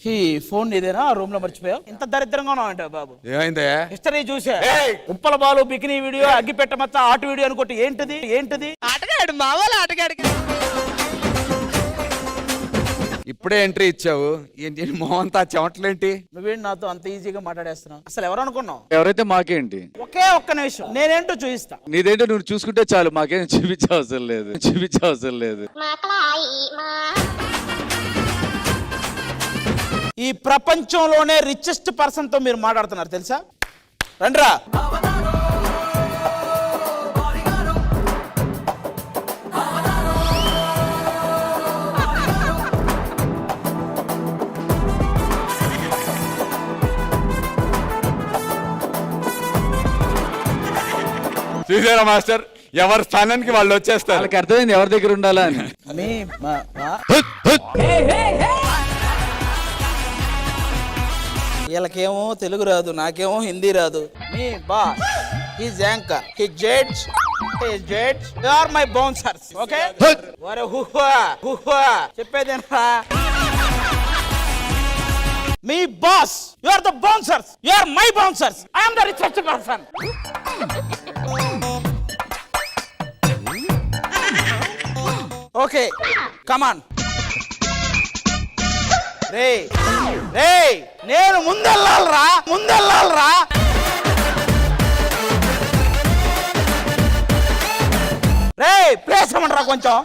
ఈ ఫోన్ ఇదేనా రూమ్ లో మర్చిపోయావు? ఇంత దరిద్రంగా ఉన్నావంట బాబు. ఏమైందే? హిస్టరీ చూసా. ఉప్పల బాలు బికినీ వీడియో, అగ్గి పెట్టమచ్చ ఆట వీడియో అనుకోటి. ఏంటిది ఆటగాడు మావాళ్ళు ఆటగాడు. ఇప్పుడే ఎంట్రీ ఇచ్చావు, ఏంటి మొహంతా చెమటలేంటి? నువ్వేంటి నాతో అంత ఈజీగా మాట్లాడేస్తున్నావు? అసలు ఎవరు అనుకున్నావు? ఎవరైతే మాకేంటి, ఒక్క నిమిషం నేనేంటో చూపిస్తా. నీదేంటో నువ్వు చూసుకుంటే చాలు, మాకేం చూపించవసరం లేదు. ఈ ప్రపంచంలోనే రిచెస్ట్ పర్సన్ తో మీరు మాట్లాడుతున్నారు తెలుసా? రండ్రా. చూసారా మాస్టర్, ఎవరి స్థానానికి వాళ్ళు వచ్చేస్తారు. వాళ్ళకి అర్థమైంది ఎవరి దగ్గర ఉండాలా అని. వీళ్ళకేమో తెలుగు రాదు, నాకేమో హిందీ రాదు. మీ boss his anchor, his judge, you are my bouncers. Okay వరే హుహా చెప్పేదేనా? మీ boss, you are the bouncers, you are my bouncers, I am the richest person. Okay come on. రేయ్ నేను ముందెళ్ళాలరా. రేయ్ ప్లేస్ ఇవ్వండిరా కొంచెం.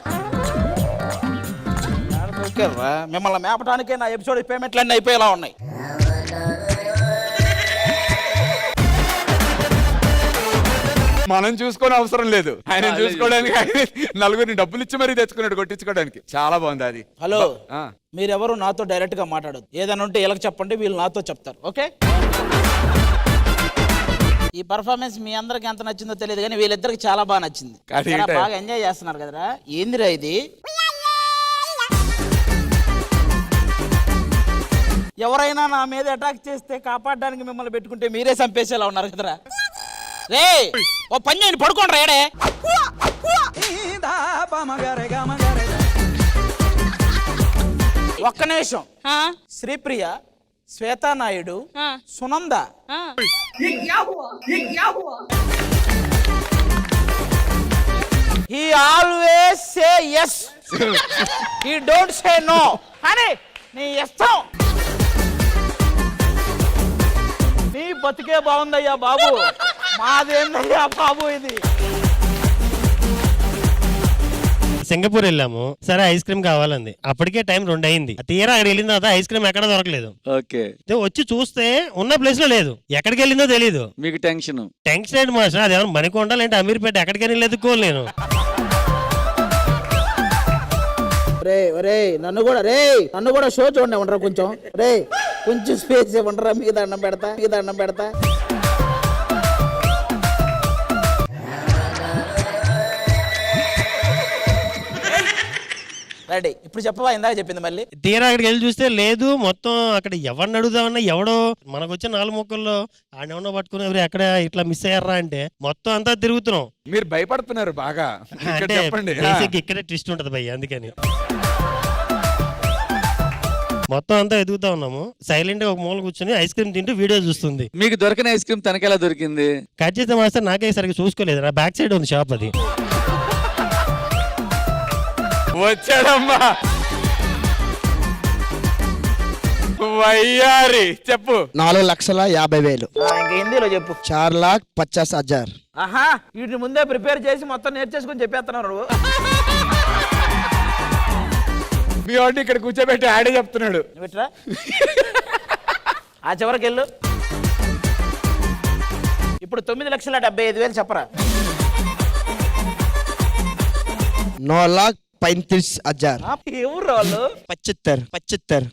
మిమ్మల్ని మేపటానికే నా ఎపిసోడ్ పేమెంట్లు అన్నీ అయిపోయేలా ఉన్నాయి. మనం చూసుకోని అవసరం లేదు, ఆయన చూసుకోవడానికి ఆయన నలుగురిని డబ్బులు ఇచ్చి మరీ తెచ్చుకున్నాడు కొట్టించుకోవడానికి. చాలా బాగుంది అది. హలో, మీరెవరు నాతో డైరెక్ట్ గా మాట్లాడదు. ఏదైనా ఉంటే వీళ్ళకి చెప్పండి, వీళ్ళు నాతో చెప్తారు. ఓకే, ఈ పర్ఫార్మెన్స్ మీ అందరికి ఎంత నచ్చిందో తెలియదు కానీ వీళ్ళిద్దరికి చాలా బాగా నచ్చింది. బాగా ఎంజాయ్ చేస్తున్నారు కదరా. ఏందిరా ఇది? ఎవరైనా నా మీద అటాక్ చేస్తే కాపాడడానికి మిమ్మల్ని పెట్టుకుంటే మీరే చంపేసేలా ఉన్నారు కదరా. రే ఓ పని చేయండి, పడుకోండి రేడే. ఒక్క నిమిషం. Sripriya, Shweta Naidu, Sunanda, he always say yes, he don't say no. అని నీ ఇష్టం. నీ బతికే బాగుందయ్యా బాబు, మాదేందయ్యా బాబు ఇది. సింగపూర్ వెళ్ళాము, సరే ఐస్ క్రీమ్ కావాలంది. అప్పటికే టైం 2 అయింది. తీరా అక్కడ వెళ్ళిన తర్వాత ఐస్ క్రీమ్ ఎక్కడ దొరకలేదు. ఓకే, వచ్చి చూస్తే ఉన్న ప్లేస్ లో లేదు. ఎక్కడికి వెళ్ళిందో తెలియదు. మీకు టెన్షన్ ఏంటి మాస్టర్? అదేమన్నా మణికొండ లేంటే అమీర్పేట, ఎక్కడికైనా వెతుక్కోవాలి నేను. నన్ను కూడా షో చూడండి ఉండరా కొంచెం. కొంచెం స్పేస్ ఉండరా, మీకు దండం పెడతా. రెడీ? ఇప్పుడు చెప్పవా? ఇందాక చెప్పింది మళ్ళీ. తీరా అక్కడికి వెళ్ళి చూస్తే లేదు. మొత్తం అక్కడ ఎవరిని అడుగుదామన్నా ఎవడో మనకు వచ్చే 4 ముక్కల్లో ఆడెవడో పట్టుకుని ఎవరు ఎక్కడ ఇట్లా మిస్ అయ్యారా అంటే మొత్తం అంతా తిరుగుతున్నాం. మీరు భయపడుతున్నారు బాగా. అంటే ఇక్కడే ట్విస్ట్ ఉంటది భయ్య, అందుకని మొత్తం అంతా ఎదుగుతా ఉన్నాము. సైలెంట్ గా ఒక మూల కూర్చొని ఐస్ క్రీమ్ తింటూ వీడియో చూస్తుంది. మీకు దొరికిన ఐస్ క్రీమ్ తనకెలా దొరికింది? కట్ చేస్తే మాస్టర్ నాకే సరిగ్గా చూసుకోలేదు. నా బ్యాక్ సైడ్ ఉంది షాప్. అది వచ్చాడమ్మా వయ్యారి. చెప్పు. 4,50,000. ఇంకా హిందీలో చెప్పు. 4,50,000. ఆహా, వీటిని ముందే ప్రిపేర్ చేసి మొత్తం నేర్చేసుకుని చెప్పేస్తున్నావు నువ్వు. మీ వాడిని ఇక్కడ కూర్చోబెట్టి ఆడే చెప్తున్నాడు. విట్రా ఆ చివరికి వెళ్ళు. ఇప్పుడు 9,75,000 చెప్పరా. 9,35,000. ఎవరు వాళ్ళు? 75.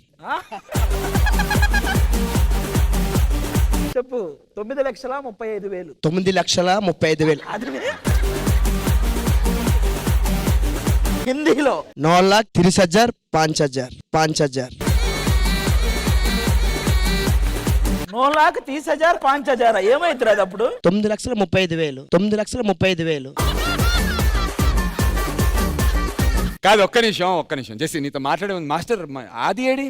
చెప్పు. 9,35,000. 9,35,000. హిందీలో 9,30,000. 5,000. 9,30,000 5,000 ఏమైతుంది అది అప్పుడు? 9,35,000. 9,35,000. కాదు, ఒక్క నిమిషం జెస్సీ, నీతో మాట్లాడే మాస్టర్ ఆది ఏడి?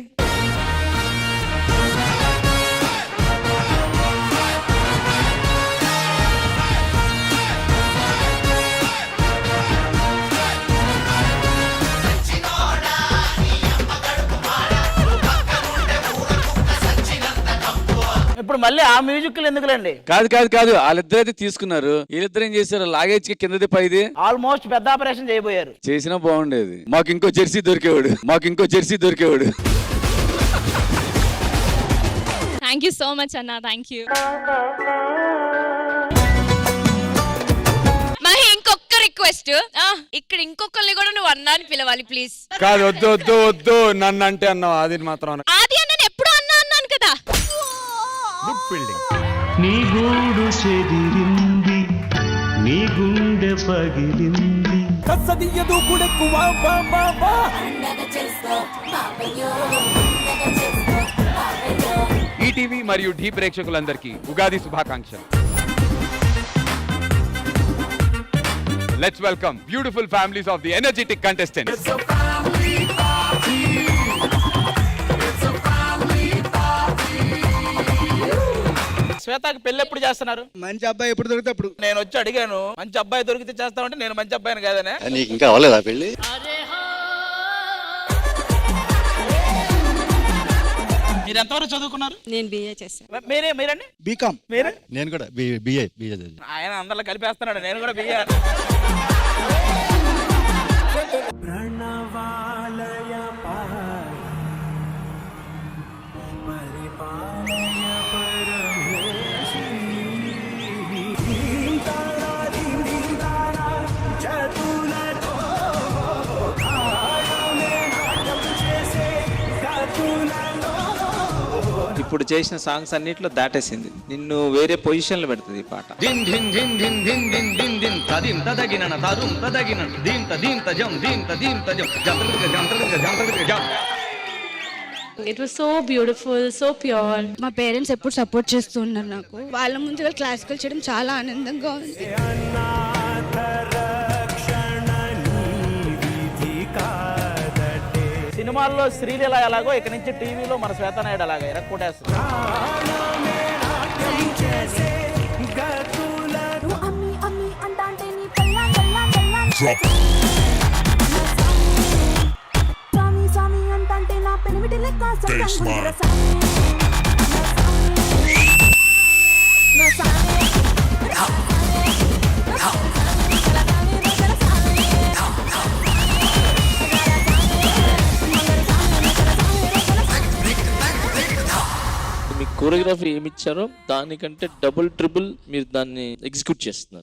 ఇప్పుడు మళ్ళీ ఆ మ్యూజిక్లు ఎందుకులేండి? కాదు కాదు కాదు, వాళ్ళిద్దరైతే తీసుకున్నారు, వీళ్ళిద్దరు ఏం చేశారు, లాగేజ్ కిందది పైది ఆల్మోస్ట్ పెద్ద ఆపరేషన్ చేయబోయారు. చేసినా బాగుండేది. మాకు ఇంకో జెర్సీ దొరికేవాడు. థ్యాంక్ యూ సో మచ్ అన్న, థ్యాంక్ యూ. మహి, ఇంకొక రిక్వెస్ట్, ఇక్కడ ఇంకొకరిని కూడా నువ్వు అన్నా అని పిలవాలి ప్లీజ్. కాదు, వద్దు నన్ను అంటే అన్నావు, అది మాత్రం ఆది అన్నని ఎప్పుడు అన్నాను కదా. Good fielding. నీ గూడు చెదిరింది, నీ గుండె పగిలింది. ఈటీవీ మరియు ఢీ ప్రేక్షకులందరికీ ఉగాది శుభాకాంక్షలు. Let's welcome beautiful families of the energetic contestants. శ్వేతకి పెళ్లి ఎప్పుడు చేస్తున్నారు? మంచి అబ్బాయి ఎప్పుడు దొరికితే అప్పుడు. నేను వచ్చి అడిగాను, మంచి అబ్బాయి దొరికితే చేస్తామంటే నేను మంచి అబ్బాయిని కాదనే. నీకు ఇంకా అవ్వలేదా పెళ్లి? మీరు ఎంతవరకు చదువుకున్నారు? నేను బిఏ చేశాను. మీరండి? బీకామ్. మీరే? నేను కూడా బిఏ. ఆయన అందరిలో కలిపేస్తున్నాడు, నేను కూడా బియ్య. ఇప్పుడు చేసిన సాంగ్స్ అన్నిట్లో దాటేసింది, నిన్ను వేరే పొజిషన్లో పెడుతుంది ఈ పాట. It was so beautiful, so pure. మా పేరెంట్స్ ఎప్పుడు సపోర్ట్ చేస్తూ ఉన్నారు నాకు. వాళ్ళ ముందు క్లాసికల్ చేయడం చాలా ఆనందంగా ఉంది. సినిమాల్లో శ్రీలీల ఎలాగో ఇక నుంచి టీవీలో మన శ్వేతనాయుడు అలాగా ఎరక్కొట్టేస్తుంది. మీ కోరియోగ్రఫీ ఏమి ఇచ్చారో దానికంటే డబుల్ ట్రిపుల్ మీరు దాన్ని ఎగ్జిక్యూట్ చేస్తున్నారు.